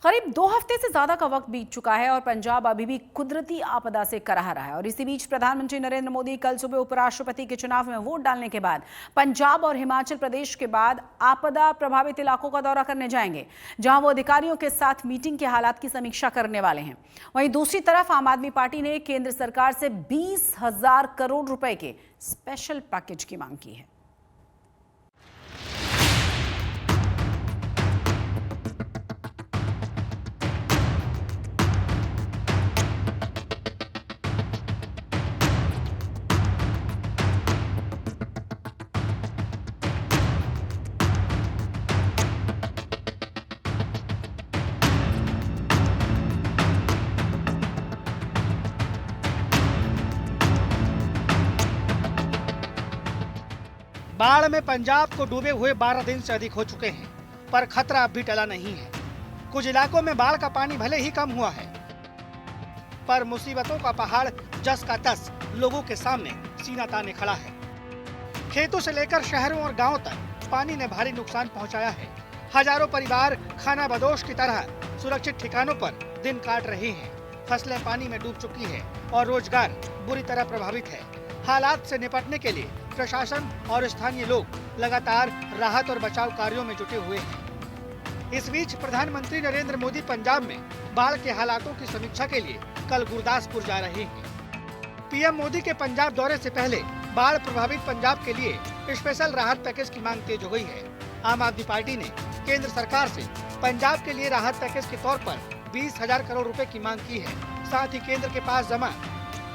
करीब 2 हफ्ते से ज्यादा का वक्त बीत चुका है और पंजाब अभी भी कुदरती आपदा से कराह रहा है। और इसी बीच प्रधानमंत्री नरेंद्र मोदी कल सुबह उपराष्ट्रपति के चुनाव में वोट डालने के बाद पंजाब और हिमाचल प्रदेश के बाद आपदा प्रभावित इलाकों का दौरा करने जाएंगे, जहां वो अधिकारियों के साथ मीटिंग के हालात की समीक्षा करने वाले हैं। वहीं दूसरी तरफ आम आदमी पार्टी ने केंद्र सरकार से 20,000 करोड़ रुपए के स्पेशल पैकेज की मांग की है। बाढ़ में पंजाब को डूबे हुए 12 दिन से अधिक हो चुके हैं, पर खतरा अब भी टला नहीं है। कुछ इलाकों में बाढ़ का पानी भले ही कम हुआ है, पर मुसीबतों का पहाड़ जस का तस लोगों के सामने सीना ताने खड़ा है। खेतों से लेकर शहरों और गांवों तक पानी ने भारी नुकसान पहुंचाया है। हजारों परिवार खाना बदोश की तरह सुरक्षित ठिकानों पर दिन काट रहे हैं। फसलें पानी में डूब चुकी है और रोजगार बुरी तरह प्रभावित है। हालात से निपटने के लिए प्रशासन और स्थानीय लोग लगातार राहत और बचाव कार्यों में जुटे हुए हैं। इस बीच प्रधानमंत्री नरेंद्र मोदी पंजाब में बाढ़ के हालातों की समीक्षा के लिए कल गुरदासपुर जा रहे हैं। पीएम मोदी के पंजाब दौरे से पहले बाढ़ प्रभावित पंजाब के लिए स्पेशल राहत पैकेज की मांग तेज हो गई है। आम आदमी पार्टी ने केंद्र सरकार से पंजाब के लिए राहत पैकेज के तौर पर 20,000 करोड़ रुपए की मांग की है। साथ ही केंद्र के पास जमा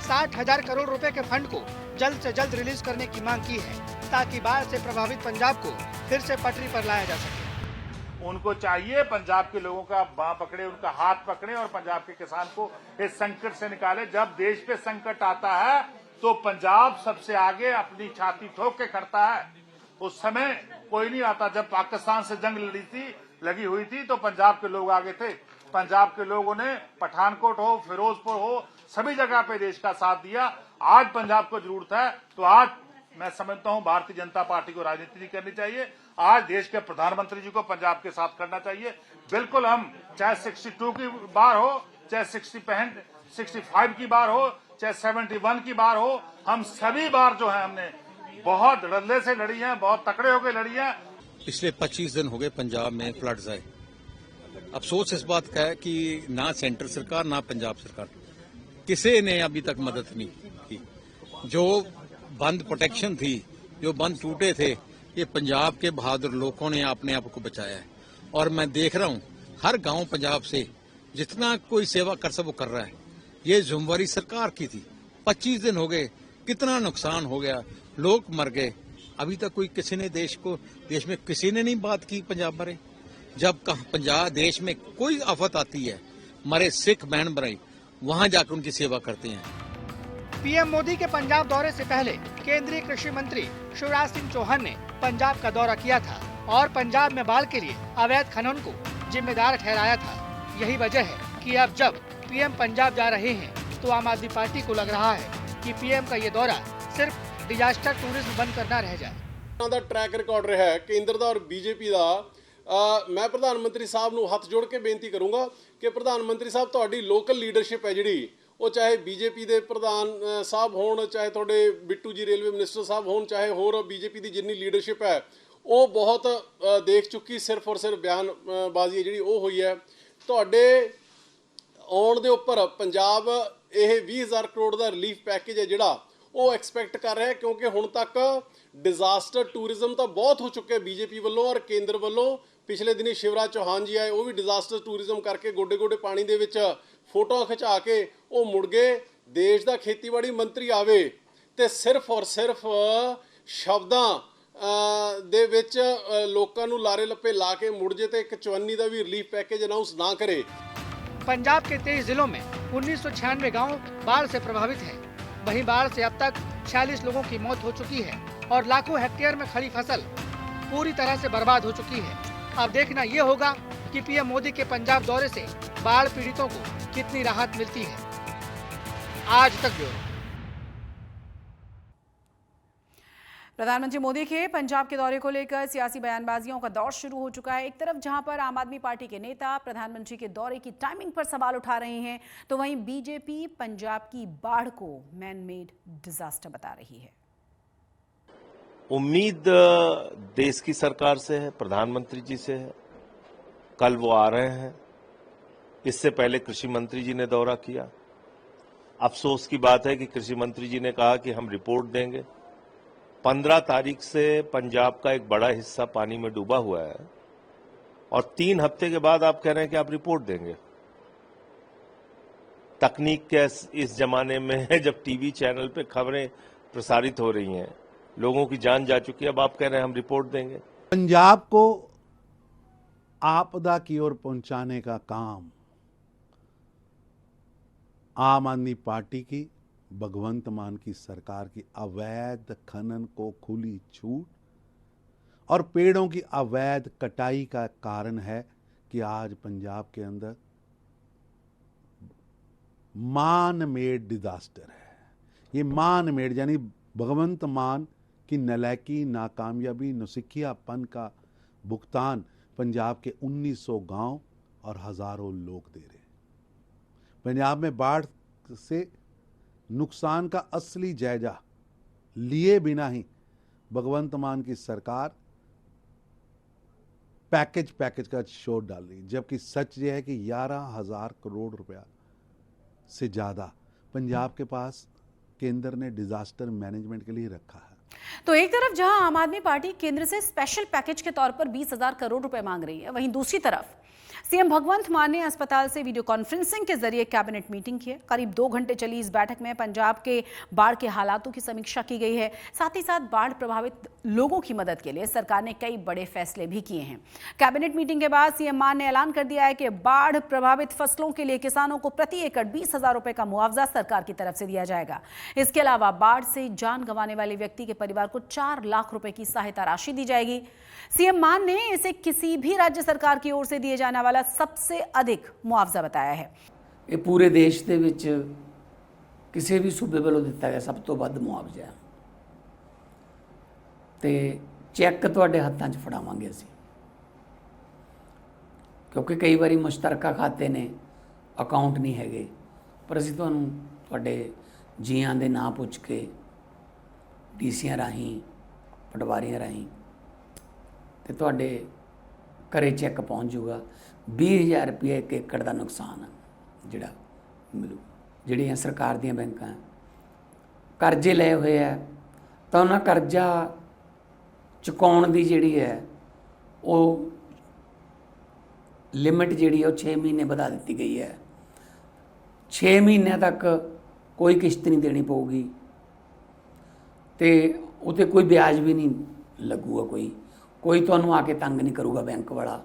60,000 करोड़ रुपए के फंड को जल्द से जल्द रिलीज करने की मांग की है, ताकि बाढ़ से प्रभावित पंजाब को फिर से पटरी पर लाया जा सके। उनको चाहिए पंजाब के लोगों का बांह पकड़े, उनका हाथ पकड़े और पंजाब के किसान को इस संकट से निकाले। जब देश पे संकट आता है तो पंजाब सबसे आगे अपनी छाती ठोक के खड़ता है। उस समय कोई नहीं आता। जब पाकिस्तान से जंग लगी हुई थी तो पंजाब के लोग आगे थे। पंजाब के लोगों ने पठानकोट हो, फिरोजपुर हो, सभी जगह पे देश का साथ दिया। आज पंजाब को जरूरत है तो आज मैं समझता हूं भारतीय जनता पार्टी को राजनीति नहीं करनी चाहिए। आज देश के प्रधानमंत्री जी को पंजाब के साथ करना चाहिए। बिल्कुल, हम चाहे 62 की बार हो, चाहे 65 की बार हो, चाहे 71 की बार हो, हम सभी बार जो है हमने बहुत रल्ले से लड़ी है, बहुत तकड़े होकर लड़ी है। पिछले 25 दिन हो गए पंजाब में फ्लड्स आए। अफसोस इस बात का है कि ना सेंट्रल सरकार ना पंजाब सरकार किसी ने अभी तक मदद नहीं की। जो बंद प्रोटेक्शन थी, जो बंद टूटे थे, ये पंजाब के बहादुर लोगों ने अपने आप को बचाया है। और मैं देख रहा हूँ हर गांव पंजाब से जितना कोई सेवा कर सब वो कर रहा है। ये जिम्मेवारी सरकार की थी। 25 दिन हो गए, कितना नुकसान हो गया, लोग मर गए। अभी तक कोई किसी ने देश में किसी ने नहीं बात की पंजाब बारे। जब पंजाब देश में कोई आफत आती है, हमारे सिख बहन भाई वहां जाकर उनकी सेवा करते हैं। पीएम मोदी के पंजाब दौरे से पहले केंद्रीय कृषि मंत्री शिवराज सिंह चौहान ने पंजाब का दौरा किया था और पंजाब में बाढ़ के लिए अवैध खनन को जिम्मेदार ठहराया था। यही वजह है कि अब जब पीएम पंजाब जा रहे हैं तो आम आदमी पार्टी को लग रहा है कि पीएम का ये दौरा सिर्फ डिजास्टर टूरिज्म बंद करना रह जाए। ट्रैक रिकॉर्ड रहा है केंद्र का और बीजेपी का। मैं प्रधानमंत्री साहब ਨੂੰ ਹੱਥ ਜੋੜ ਕੇ ਬੇਨਤੀ ਕਰੂੰਗਾ ਕਿ ਪ੍ਰਧਾਨਮੰਤਰੀ ਸਾਹਿਬ ਤੁਹਾਡੀ ਲੋਕਲ ਲੀਡਰਸ਼ਿਪ ਹੈ ਜਿਹੜੀ ਉਹ ਚਾਹੇ ਬੀਜੇਪੀ ਦੇ ਪ੍ਰਧਾਨ ਸਾਹਿਬ ਹੋਣ, ਚਾਹੇ ਤੁਹਾਡੇ ਬਿੱਟੂ ਜੀ ਰੇਲਵੇ ਮਿਨਿਸਟਰ ਸਾਹਿਬ ਹੋਣ, ਚਾਹੇ ਹੋਰ ਬੀਜੇਪੀ ਦੀ ਜਿੰਨੀ ਲੀਡਰਸ਼ਿਪ ਹੈ ਉਹ ਬਹੁਤ ਦੇਖ ਚੁੱਕੀ। ਸਿਰਫ ਔਰ ਸਿਰਫ ਬਿਆਨਬਾਜ਼ੀ ਹੈ ਜਿਹੜੀ ਉਹ ਹੋਈ ਹੈ। ਤੁਹਾਡੇ ਆਉਣ ਦੇ ਉੱਪਰ ਪੰਜਾਬ ਇਹ 20,000 ਕਰੋੜ ਦਾ ਰਿਲੀਫ ਪੈਕੇਜ ਹੈ ਜਿਹੜਾ ਉਹ ਐਕਸਪੈਕਟ ਕਰ ਰਿਹਾ, ਕਿਉਂਕਿ ਹੁਣ ਤੱਕ डिजास्टर टूरिज्म तो बहुत हो चुके बीजेपी वालों और केंद्र वालों। पिछले दिनी शिवराज चौहान जी आए, वो भी डिजास्टर टूरिज्म करके गोडे गोडे पानी दे विच फोटो खिंचा के वो मुड़ गए। देश का खेतीबाड़ी मंत्री आवे ते सिर्फ और सिर्फ शब्दां दे विच लोकां नूं लारे लप्पे ला के मुड़ जे ते एक चवन्नी का भी रिलीफ पैकेज अनाउंस ना करे। पंजाब के 23 जिलों में 1996 गाँव बाढ़ से प्रभावित है। वहीं बाढ़ से अब तक 46 लोगों की मौत हो चुकी है और लाखों हेक्टेयर में खड़ी फसल पूरी तरह से बर्बाद हो चुकी है। अब देखना ये होगा कि पीएम मोदी के पंजाब दौरे से बाढ़ पीड़ितों को कितनी राहत मिलती है। आज तक ब्यूरो। प्रधानमंत्री मोदी के पंजाब के दौरे को लेकर सियासी बयानबाजियों का दौर शुरू हो चुका है। एक तरफ जहां पर आम आदमी पार्टी के नेता प्रधानमंत्री के दौरे की टाइमिंग पर सवाल उठा रहे हैं, तो वहीं बीजेपी पंजाब की बाढ़ को मैन मेड डिजास्टर बता रही है। उम्मीद देश की सरकार से है, प्रधानमंत्री जी से है। कल वो आ रहे हैं। इससे पहले कृषि मंत्री जी ने दौरा किया। अफसोस की बात है कि कृषि मंत्री जी ने कहा कि हम रिपोर्ट देंगे। 15 तारीख से पंजाब का एक बड़ा हिस्सा पानी में डूबा हुआ है और 3 हफ्ते के बाद आप कह रहे हैं कि आप रिपोर्ट देंगे। तकनीक के इस जमाने में जब टीवी चैनल पे खबरें प्रसारित हो रही हैं, लोगों की जान जा चुकी है, अब आप कह रहे हैं हम रिपोर्ट देंगे। पंजाब को आपदा की ओर पहुंचाने का काम आम आदमी पार्टी की, भगवंत मान की सरकार की अवैध खनन को खुली छूट और पेड़ों की अवैध कटाई का कारण है कि आज पंजाब के अंदर मान मेड डिजास्टर है। ये मान मेड यानी भगवंत मान की नलायकी, नाकामयाबी, नौसिखियापन का भुगतान पंजाब के 1900 गांव और हजारों लोग दे रहे हैं। पंजाब में बाढ़ से नुकसान का असली जायजा लिए बिना ही भगवंत मान की सरकार पैकेज का शोर डाल रही है, जबकि सच यह है कि 11,000 करोड़ रुपया से ज्यादा पंजाब के पास केंद्र ने डिजास्टर मैनेजमेंट के लिए रखा है। तो एक तरफ जहां आम आदमी पार्टी केंद्र से स्पेशल पैकेज के तौर पर 20,000 करोड़ रुपए मांग रही है, वहीं दूसरी तरफ सीएम भगवंत मान ने अस्पताल से वीडियो कॉन्फ्रेंसिंग के जरिए कैबिनेट मीटिंग की है। करीब 2 घंटे चली इस बैठक में पंजाब के बाढ़ के हालातों की समीक्षा की गई है। साथ ही साथ बाढ़ प्रभावित लोगों की मदद के लिए सरकार ने कई बड़े फैसले भी किए हैं। कैबिनेट मीटिंग के बाद सीएम मान ने ऐलान कर दिया है कि बाढ़ प्रभावित फसलों के लिए किसानों को प्रति एकड़ 20,000 रुपए का मुआवजा सरकार की तरफ से दिया जाएगा। इसके अलावा बाढ़ से जान गंवाने वाले व्यक्ति के परिवार को 4 लाख रुपए की सहायता राशि दी जाएगी। सीएम मान ने इसे किसी भी राज्य सरकार की ओर से दिए जाने वाला सबसे अधिक मुआवजा बताया है। ये पूरे देश ਦੇ ਵਿੱਚ ਕਿਸੇ ਵੀ ਸੂਬੇ ਵੱਲੋਂ ਦਿੱਤਾ ਗਿਆ ਸਭ ਤੋਂ ਵੱਧ ਮੁਆਵਜ਼ਾ ਤੇ ਚੈੱਕ ਤੁਹਾਡੇ ਹੱਥਾਂ 'ਚ ਫੜਾਵਾਂਗੇ ਅਸੀਂ, ਕਿਉਂਕਿ ਕਈ ਵਾਰੀ ਮੁਸ਼ਤਰਕਾ ਖਾਤੇ ਨੇ, ਅਕਾਊਂਟ ਨਹੀਂ ਹੈਗੇ, ਪਰ ਅਸੀਂ ਤੁਹਾਨੂੰ ਤੁਹਾਡੇ ਜੀਆਂ ਦੇ ਨਾਂ ਪੁੱਛ ਕੇ ਡੀਸੀਆਂ ਰਾਹੀਂ, ਪਟਵਾਰੀਆਂ ਰਾਹੀਂ ਤੇ ਤੁਹਾਡੇ ਘਰੇ ਚੈੱਕ ਪਹੁੰਚ ਜਾਊਗਾ। 20,000 रुपये 1 एकड़ का नुकसान ਜਿਹੜਾ ਮਿਲੂ। ਜਿਹੜੀਆਂ ਸਰਕਾਰ ਦੀਆਂ ਬੈਂਕਾਂ ਕਰਜ਼ੇ ਲਏ ਹੋਏ ਹੈ ਤਾਂ ਉਹਨਾਂ ਕਰਜ਼ਾ ਚੁਕਾਉਣ ਦੀ ਜਿਹੜੀ ਹੈ ਉਹ ਲਿਮਿਟ ਜਿਹੜੀ ਹੈ ਉਹ 6 ਮਹੀਨੇ ਵਧਾ ਦਿੱਤੀ ਗਈ ਹੈ। 6 ਮਹੀਨਿਆਂ ਤੱਕ ਕੋਈ ਕਿਸ਼ਤ ਨਹੀਂ ਦੇਣੀ ਪਊਗੀ ਤੇ ਉਤੇ ਕੋਈ ਵਿਆਜ ਵੀ ਨਹੀਂ ਲੱਗੂਗਾ। ਕੋਈ ਤੁਹਾਨੂੰ ਆ ਕੇ ਤੰਗ ਨਹੀਂ ਕਰੂਗਾ ਬੈਂਕ ਵਾਲਾ।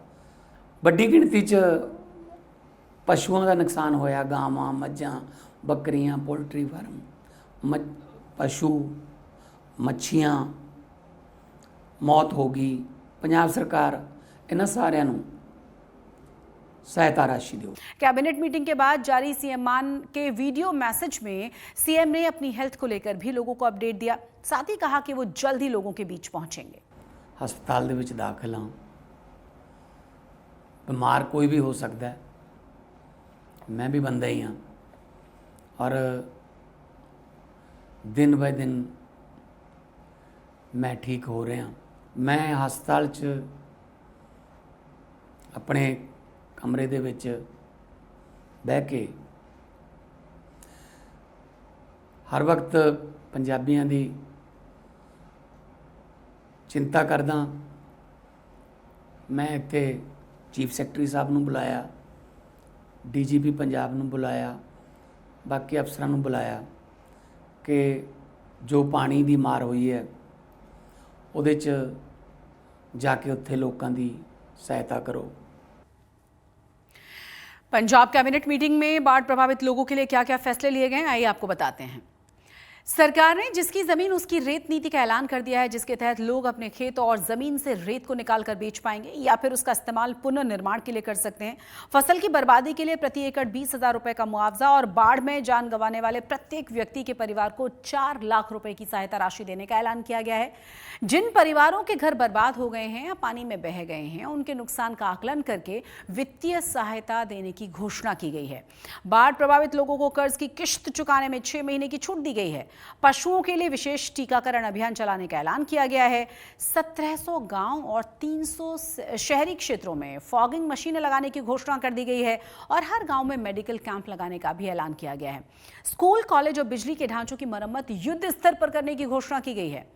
ਵੱਡੀ ਗਿਣਤੀ 'ਚ ਪਸ਼ੂਆਂ ਦਾ ਨੁਕਸਾਨ ਹੋਇਆ, ਗਾਵਾਂ, ਮੱਝਾਂ, ਬੱਕਰੀਆਂ, ਪੋਲਟਰੀ ਫਾਰਮ, ਪਸ਼ੂ, ਮੱਛੀਆਂ, ਮੌਤ ਹੋ ਗਈ। ਪੰਜਾਬ ਸਰਕਾਰ ਇਹਨਾਂ ਸਾਰਿਆਂ ਨੂੰ सहायता राशि दो। कैबिनेट मीटिंग के बाद जारी सीएम मान के वीडियो मैसेज में सीएम ने अपनी हेल्थ को लेकर भी लोगों को अपडेट दिया। साथ ही कहा कि वो जल्द ही लोगों के बीच पहुंचेंगे। हस्पताल दे विच दाखिल हाँ, बीमार कोई भी हो सकता है, मैं भी बंदा ही हाँ, और दिन ब दिन मैं ठीक हो रहा। मैं हस्पताल च अपने कमरे दे विच बह के हर वक्त पंजाबियों की चिंता करदा। मैं इत्थे चीफ सैकटरी साहब नूं बुलाया, DGP पंजाब नूं बुलाया, बाकी अफसरां नूं बुलाया कि जो पानी की मार हुई है उहदे च जाके उत्थे लोकां दी सहायता करो। पंजाब कैबिनेट मीटिंग में बाढ़ प्रभावित लोगों के लिए क्या क्या फैसले लिए गए, आइए आपको बताते हैं। सरकार ने जिसकी जमीन उसकी रेत नीति का ऐलान कर दिया है, जिसके तहत लोग अपने खेत और जमीन से रेत को निकालकर बेच पाएंगे या फिर उसका इस्तेमाल पुनर्निर्माण के लिए कर सकते हैं। फसल की बर्बादी के लिए प्रति एकड़ 20,000 रुपए का मुआवजा और बाढ़ में जान गंवाने वाले प्रत्येक व्यक्ति के परिवार को 4 लाख रुपए की सहायता राशि देने का ऐलान किया गया है। जिन परिवारों के घर बर्बाद हो गए हैं या पानी में बह गए हैं, उनके नुकसान का आकलन करके वित्तीय सहायता देने की घोषणा की गई है। बाढ़ प्रभावित लोगों को कर्ज की किश्त चुकाने में 6 महीने की छूट दी गई है। पशुओं के लिए विशेष टीकाकरण अभियान चलाने का ऐलान किया गया है। 1700 गांव और 300 शहरी क्षेत्रों में फॉगिंग मशीनें लगाने की घोषणा कर दी गई है और हर गांव में मेडिकल कैंप लगाने का भी ऐलान किया गया है। स्कूल, कॉलेज और बिजली के ढांचों की मरम्मत युद्ध स्तर पर करने की घोषणा की गई है।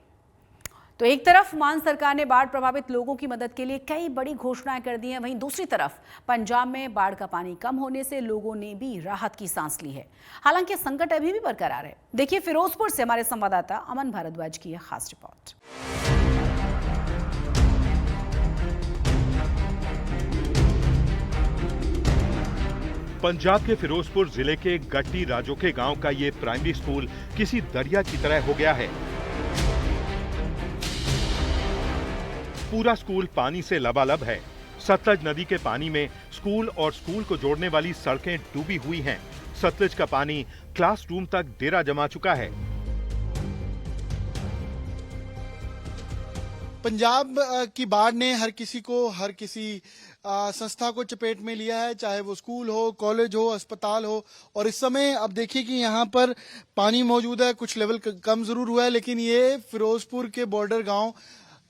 तो एक तरफ मान सरकार ने बाढ़ प्रभावित लोगों की मदद के लिए कई बड़ी घोषणाएं कर दी हैं, वहीं दूसरी तरफ पंजाब में बाढ़ का पानी कम होने से लोगों ने भी राहत की सांस ली है। हालांकि संकट अभी भी बरकरार है। देखिए फिरोजपुर से हमारे संवाददाता अमन भारद्वाज की यह खास रिपोर्ट। पंजाब के फिरोजपुर जिले के गट्टी राजोके गांव का ये प्राइमरी स्कूल किसी दरिया की तरह हो गया है। पूरा स्कूल पानी से लबालब है। सतलज नदी के पानी में स्कूल और स्कूल को जोड़ने वाली सड़कें डूबी हुई हैं। सतलज का पानी क्लासरूम तक डेरा जमा चुका है। पंजाब की बाढ़ ने हर किसी संस्था को चपेट में लिया है, चाहे वो स्कूल हो, कॉलेज हो, अस्पताल हो। और इस समय अब देखिए कि यहाँ पर पानी मौजूद है। कुछ लेवल कम जरूर हुआ है, लेकिन ये फिरोजपुर के बॉर्डर गांव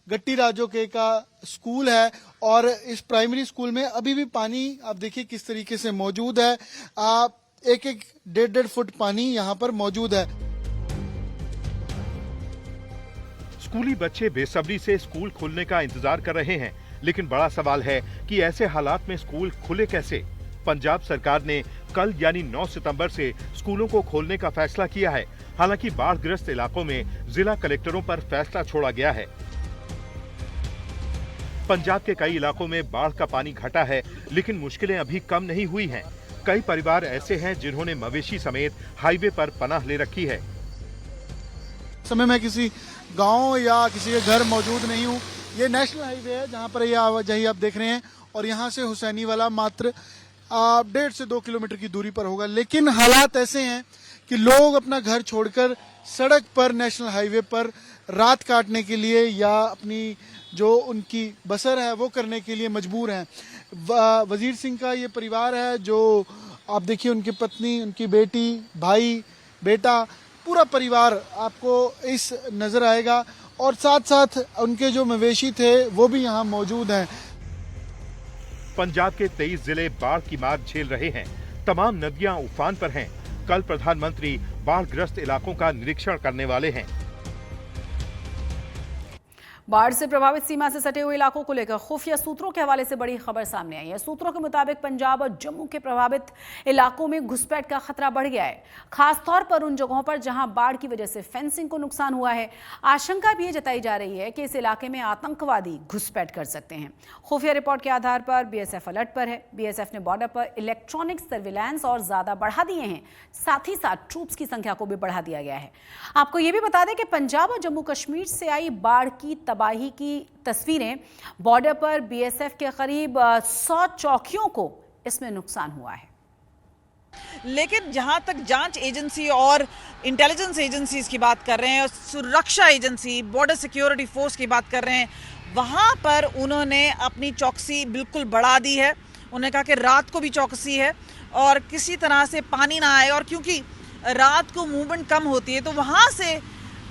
गट्टी राजोके का स्कूल है और इस प्राइमरी स्कूल में अभी भी पानी आप देखिए किस तरीके से मौजूद है। 1-1.5 फुट पानी यहाँ पर मौजूद है। स्कूली बच्चे बेसब्री से स्कूल खुलने का इंतजार कर रहे हैं, लेकिन बड़ा सवाल है कि ऐसे हालात में स्कूल खुले कैसे। पंजाब सरकार ने कल यानी 9 सितंबर से स्कूलों को खोलने का फैसला किया है। हालांकि बाढ़ग्रस्त इलाकों में जिला कलेक्टरों पर फैसला छोड़ा गया है। पंजाब के कई इलाकों में बाढ़ का पानी घटा है, लेकिन मुश्किलें अभी कम नहीं हुई हैं। कई परिवार ऐसे हैं जिन्होंने मवेशी समेत हाईवे पर पनाह ले रखी है। समय में किसी गांव या किसी के घर मौजूद नहीं हूँ। ये नेशनल हाईवे है जहाँ पर ये आवाजाही आप देख रहे हैं और यहाँ से हुसैनी वाला मात्र 1.5 से 2 किलोमीटर की दूरी पर होगा। लेकिन हालात ऐसे हैं कि लोग अपना घर छोड़कर सड़क पर नेशनल हाईवे पर रात काटने के लिए या अपनी जो उनकी बसर है वो करने के लिए मजबूर हैं। वजीर सिंह का ये परिवार है जो आप देखिए, उनकी पत्नी, उनकी बेटी, भाई, बेटा, पूरा परिवार आपको इस नजर आएगा और साथ साथ उनके जो मवेशी थे वो भी यहाँ मौजूद हैं। पंजाब के 23 जिले बाढ़ की मार झेल रहे हैं। तमाम नदियां उफान पर हैं। कल प्रधानमंत्री बाढ़ग्रस्त इलाकों का निरीक्षण करने वाले हैं। बाढ़ से प्रभावित सीमा से सटे हुए इलाकों को लेकर खुफिया सूत्रों के हवाले से बड़ी खबर सामने आई है। सूत्रों के मुताबिक पंजाब और जम्मू के प्रभावित इलाकों में घुसपैठ का खतरा बढ़ गया है, खासतौर पर उन जगहों पर जहां बाढ़ की वजह से फेंसिंग को नुकसान हुआ है। आशंका भी ये जताई जा रही है कि इस इलाके में आतंकवादी घुसपैठ कर सकते हैं। खुफिया रिपोर्ट के आधार पर बीएसएफ अलर्ट पर है। बीएसएफ ने बॉर्डर पर इलेक्ट्रॉनिक सर्विलांस और ज्यादा बढ़ा दिए हैं, साथ ही साथ ट्रूप्स की संख्या को भी बढ़ा दिया गया है। आपको ये भी बता दें कि पंजाब और जम्मू कश्मीर से आई बाढ़ की तबाही की तस्वीरें, बॉर्डर पर बीएसएफ के करीब 100 चौकियों को इसमें नुकसान हुआ है। लेकिन जहां तक जांच एजेंसी और इंटेलिजेंस एजेंसीज की बात कर रहे हैं और सुरक्षा एजेंसी, बॉर्डर सिक्योरिटी फोर्स की बात कर रहे हैं, वहां पर उन्होंने अपनी चौकसी बिल्कुल बढ़ा दी है। उन्होंने कहा कि रात को भी चौकसी है और किसी तरह से पानी ना आए, और क्योंकि रात को मूवमेंट कम होती है तो वहां से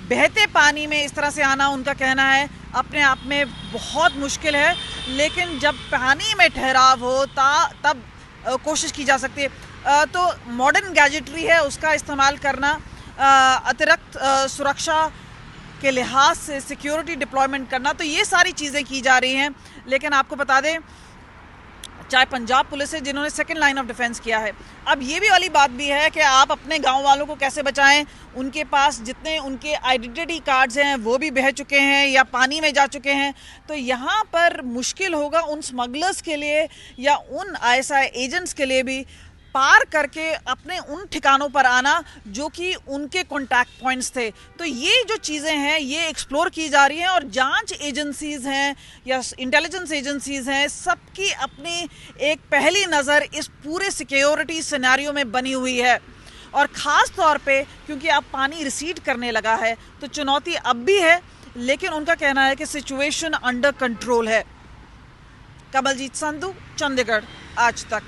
बहते पानी में इस तरह से आना, उनका कहना है, अपने आप में बहुत मुश्किल है। लेकिन जब पानी में ठहराव हो तब कोशिश की जा सकती है। तो मॉडर्न गैजेटरी है उसका इस्तेमाल करना, अतिरिक्त सुरक्षा के लिहाज से सिक्योरिटी डिप्लॉयमेंट करना, तो ये सारी चीज़ें की जा रही हैं। लेकिन आपको बता दें, चाहे पंजाब पुलिस है जिन्होंने सेकंड लाइन ऑफ डिफेंस किया है, अब ये भी वाली बात भी है कि आप अपने गांव वालों को कैसे बचाएं। उनके पास जितने उनके आइडेंटिटी कार्ड्स हैं वो भी बह चुके हैं या पानी में जा चुके हैं। तो यहाँ पर मुश्किल होगा उन स्मगलर्स के लिए या उन आईएसआई एजेंट्स के लिए भी पार करके अपने उन ठिकानों पर आना जो कि उनके कॉन्टैक्ट पॉइंट्स थे। तो ये जो चीज़ें हैं ये एक्सप्लोर की जा रही हैं और जांच एजेंसीज हैं या इंटेलिजेंस एजेंसीज हैं, सबकी अपनी एक पहली नज़र इस पूरे सिक्योरिटी सिनेरियो में बनी हुई है। और ख़ास तौर पे क्योंकि अब पानी रिसीड करने लगा है तो चुनौती अब भी है, लेकिन उनका कहना है कि सिचुएशन अंडर कंट्रोल है। कमलजीत संधू, चंडीगढ़, आज तक।